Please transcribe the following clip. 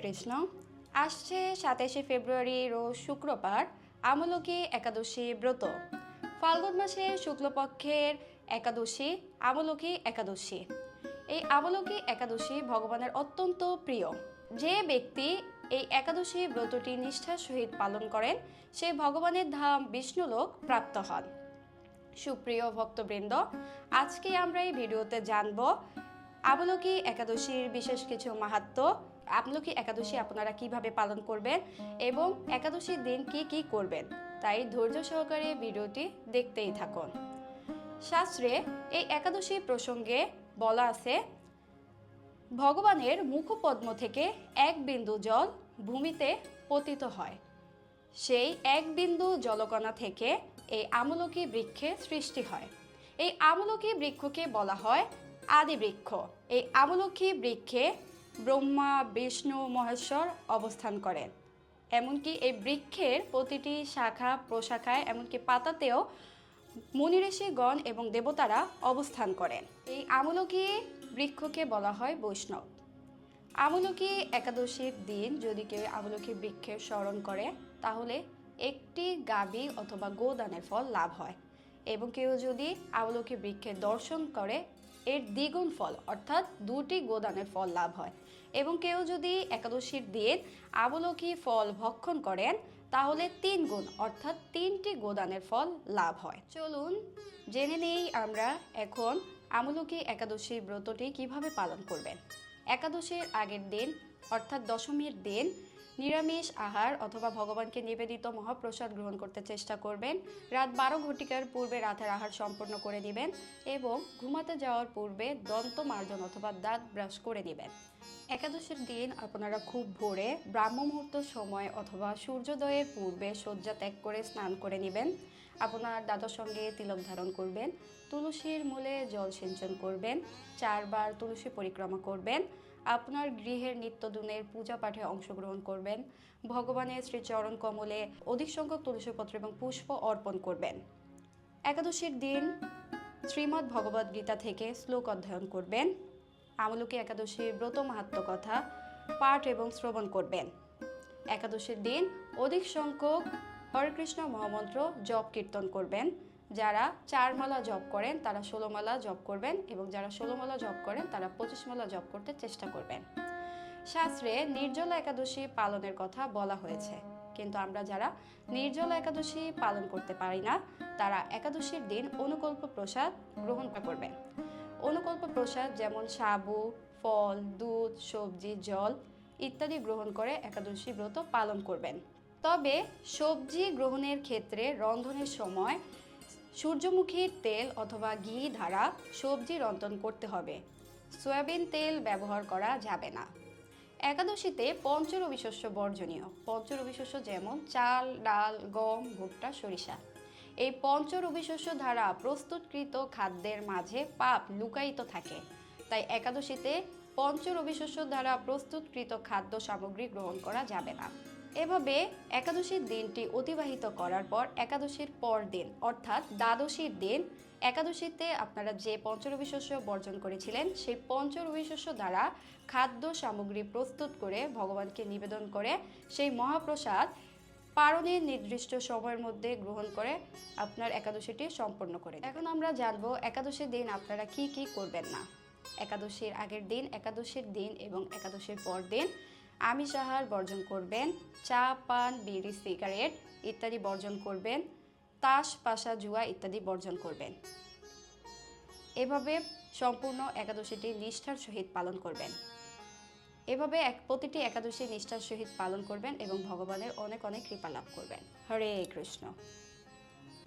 কৃষ্ণ। আসছে 27শে ফেব্রুয়ারি রোজ শুক্রবার আমলকি একাদশী ব্রত। ফাল্গুন মাসের শুক্লপক্ষের একাদশী আমলকি একাদশী। এই আমলকি একাদশী ভগবানের অত্যন্ত প্রিয়। যে ব্যক্তি এই একাদশী ব্রতটি নিষ্ঠার সহিত পালন করেন সে ভগবানের ধাম বিষ্ণুলোক প্রাপ্ত হন। সুপ্রিয় ভক্তবৃন্দ, আজকে আমরা এই ভিডিওতে জানব আমলকি একাদশীর বিশেষ কিছু মাহাত্ম্য, আমলকি একাদশী আপনারা কিভাবে পালন করবেন এবং একাদশীর দিন কি কি করবেন। তাই ধৈর্য সহকারে ভিডিওটি দেখতেই থাকুন। শাস্ত্রে এই একাদশী প্রসঙ্গে বলা আছে, ভগবানের মুখপদ্ম থেকে এক বিন্দু জল ভূমিতে পতিত হয়, সেই এক বিন্দু জলকণা থেকে এই আমলকি বৃক্ষের সৃষ্টি হয়। এই আমলকি বৃক্ষকে বলা হয় আদি বৃক্ষ। এই আমলকি বৃক্ষে ব্রহ্মা, বিষ্ণু, মহেশ্বর অবস্থান করেন। এমনকি এই বৃক্ষের প্রতিটি শাখা প্রশাখায় এমনকি পাতাতেও মুনি ঋষিগণ এবং দেবতারা অবস্থান করেন। এই আমলকি বৃক্ষকে বলা হয় বৈষ্ণব। আমলকি একাদশীর দিন যদি কেউ আমলকি বৃক্ষের স্মরণ করে তাহলে একটি গাভী অথবা গোদানের ফল লাভ হয়, এবং কেউ যদি আমলকি বৃক্ষের দর্শন করে এর দ্বিগুণ ফল অর্থাৎ দুটি গোদানের ফল লাভ হয়, এবং কেউ যদি একাদশীর দিন আমলকি ফল ভক্ষণ করেন তাহলে 3 গুণ অর্থাৎ 3টি গোদানের ফল লাভ হয়। চলুন জেনে নেই আমরা এখন আমলকি একাদশী ব্রতটি কিভাবে পালন করবেন। একাদশীর আগের দিন অর্থাৎ দশমীর দিন নিরামিষ আহার অথবা ভগবানকে নিবেদিত মহাপ্রসাদ গ্রহণ করতে চেষ্টা করবেন। রাত 12 ঘটিকার পূর্বে রাতের আহার সম্পন্ন করে দিবেন এবং ঘুমাতে যাওয়ার পূর্বে দন্ত মার্জন অথবা দাঁত ব্রাশ করে দিবেন। একাদশীর দিন আপনারা খুব ভোরে ব্রাহ্ম মুহূর্ত সময় অথবা সূর্যোদয়ের পূর্বে শয্যা ত্যাগ করে স্নান করে নেবেন। আপনার দাদার সঙ্গে তিলক ধারণ করবেন, তুলসীর মূলে জল সিঞ্চন করবেন, 4 বার তুলসী পরিক্রমা করবেন, আপনার গৃহের নিত্যদিনের পূজা পাঠে অংশগ্রহণ করবেন, ভগবানের শ্রীচরণ কমলে অধিক সংখ্যক তুলসীপত্র এবং পুষ্প অর্পণ করবেন। একাদশীর দিন শ্রীমদ্ ভগবদ গীতা থেকে শ্লোক অধ্যয়ন করবেন। আমলকি একাদশীর ব্রত মাহাত্ম্য কথা পাঠ এবং শ্রবণ করবেন। একাদশীর দিন অধিক সংখ্যক হরে কৃষ্ণ মহামন্ত্র জপ কীর্তন করবেন। যারা 4 মালা জপ করেন তারা 16 মালা জপ করবেন, এবং যারা 16 মালা জপ করেন তারা 25 মালা জপ করতে চেষ্টা করবেন। শাস্ত্রে নির্জলা একাদশী পালনের কথা বলা হয়েছে, কিন্তু আমরা যারা নির্জলা একাদশী পালন করতে পারি না তারা একাদশীর দিন অনুকল্প প্রসাদ গ্রহণ করবেন। অনুকল্প প্রসাদ যেমন সাবু, ফল, দুধ, সবজি, জল ইত্যাদি গ্রহণ করে একাদশী ব্রত পালন করবেন। তবে সবজি গ্রহণের ক্ষেত্রে রন্ধনের সময় সূর্যমুখীর তেল অথবা ঘি দ্বারা সবজি রন্ধন করতে হবে। সয়াবিন তেল ব্যবহার করা যাবে না। একাদশীতে পঞ্চরবি শস্য বর্জনীয়। পঞ্চরবি শস্য যেমন চাল, ডাল, গম, ভুট্টা, সরিষা। এই পঞ্চরবি শস্য দ্বারা প্রস্তুতকৃত খাদ্যের মাঝে পাপ লুকায়িত থাকে, তাই একাদশীতে পঞ্চরবি শস্য দ্বারা প্রস্তুতকৃত খাদ্য সামগ্রী গ্রহণ করা যাবে না। এভাবে একাদশীর দিনটি অতিবাহিত করার পর একাদশীর পর দিন অর্থাৎ দ্বাদশীর দিন একাদশীতে আপনারা যে পঞ্চরবি শস্য বর্জন করেছিলেন সেই পঞ্চরবি শস্য দ্বারা খাদ্য সামগ্রী প্রস্তুত করে ভগবানকে নিবেদন করে সেই মহাপ্রসাদ পারণের নির্দিষ্ট সময়ের মধ্যে গ্রহণ করে আপনার একাদশীটি সম্পন্ন করে। এখন আমরা জানবো একাদশীর দিন আপনারা কি কি করবেন না। একাদশীর আগের দিন, একাদশীর দিন এবং একাদশীর পর দিন আমিষ আহার বর্জন করবেন। চা, পান, বিড়ি, সিগারেট ইত্যাদি বর্জন করবেন। তাস, পাশা, জুয়া ইত্যাদি বর্জন করবেন। এভাবে সম্পূর্ণ একাদশীটি নিষ্ঠার সহিত পালন করবেন। এভাবে প্রতিটি একাদশী নিষ্ঠার সহিত পালন করবেন এবং ভগবানের অনেক অনেক কৃপা লাভ করবেন। হরে কৃষ্ণ।